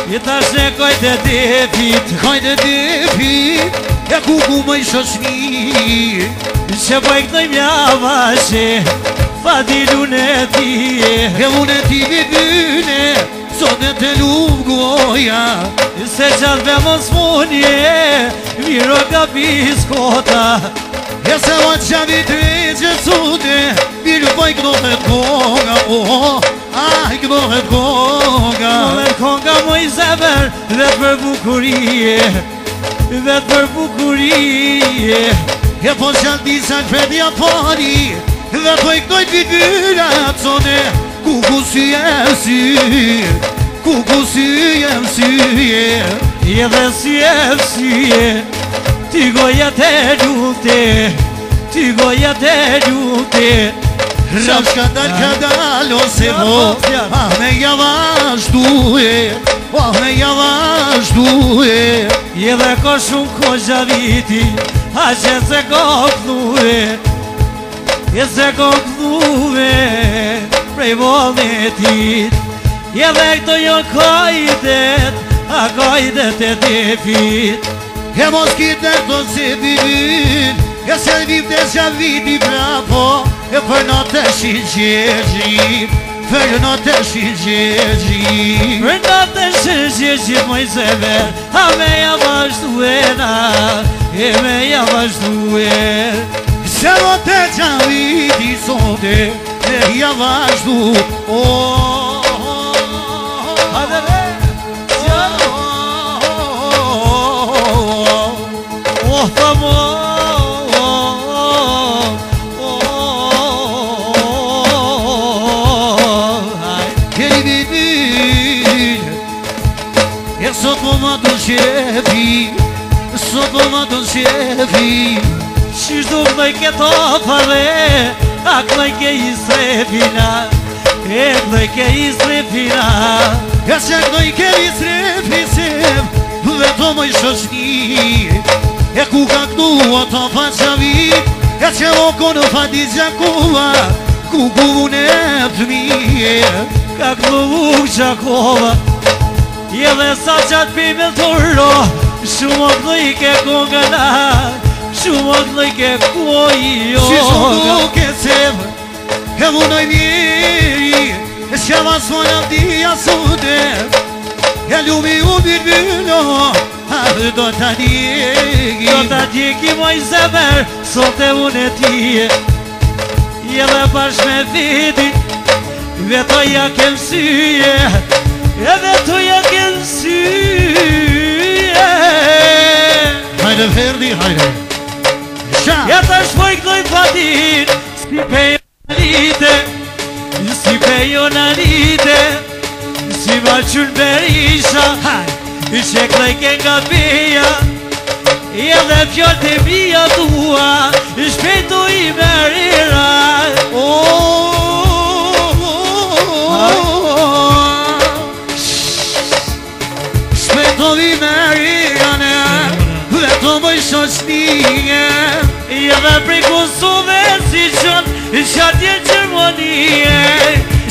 Je tash ne kajtë e depit, kajtë e depit, e kuku më i shoshni, që bëjk në mjavashe, fa dilu në tije, e unë e ti vidyne, sot e të lumë goja, se qatë me mos munje, miro ka biskota, e se ma qavi të e gjësute, miru pa i knohet konga, i knohet konga. Knohet konga më i zemer, dhe për bukurie, dhe për bukurie. E po qatë disa në predja pari, dhe po i knojt vidyra atësone, kuku sy e sy, kuku sy e syje, je dhe sy e syje, ty goja të lute, ty goja të lute. Rap shkandal ka dalo se vo, me javashtue, me javashtue. Je dhe ko shumë ko gjaviti, a që se ko këthue, je se ko këthue, prej voletit. Je dhe këto jo kajdet, a kajdet e depit. E mos kitë të se vidin, e se vim të që vidi bravo, e për në të shqyqeqi, për në të shqyqeqi. Për në të shqyqeqi moj zemer, a me javashtuena, e me javashtuer. Se më të që vidi sote, e javashtu, sot po ma do qefi, sot po ma do qefi. Qishtu kënoj këto pare, a kënoj ke i srepina, e kënoj ke i srepina. E që kënoj ke i srepisem, veto më i shoshni, e ku ka kënu ato pa qavi, e që oko në fati gjakova, ku gune të mije, ka kënu gjakova. Je dhe sa qatë pime të ro, shumë o kënoj ke kongëna, shumë o kënoj ke kuojo. Si shumë duke semë, e munoj mjeri, e shkava s'mona dhja sude, e lumi u birbyno, a do t'a djegi. Do t'a djegi moj zemer, sot e unë e tije. Je dhe bashkë me vidi, veto ja kem syje, e veto ja kem syje. Hajde Verdi, hajde. Ja ta shpoj këtoj fatin, si pejo në lite, si pejo në lite, si ma qënë berisha, që këtoj ke nga beja, e dhe fjallë të mija tua, shpetu i merira. Shpetu i merira, veto më i shoshnie, e dhe prej Kosove si qënë, qatje Gjermanie,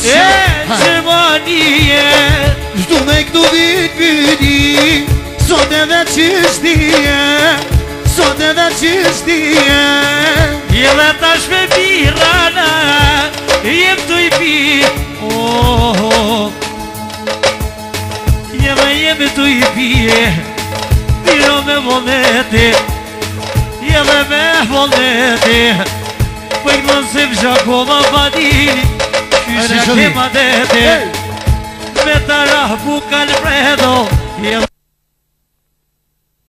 Gjermanie. Shdu me këtu vit viti, sot e dhe qështije, sot e dhe qështije. Je dhe tash me birana, jem të i pi, je dhe jem të i pije, biro me volete, je dhe me volete, pëjnë nësëm Gjakova Badini, kysha kema dete.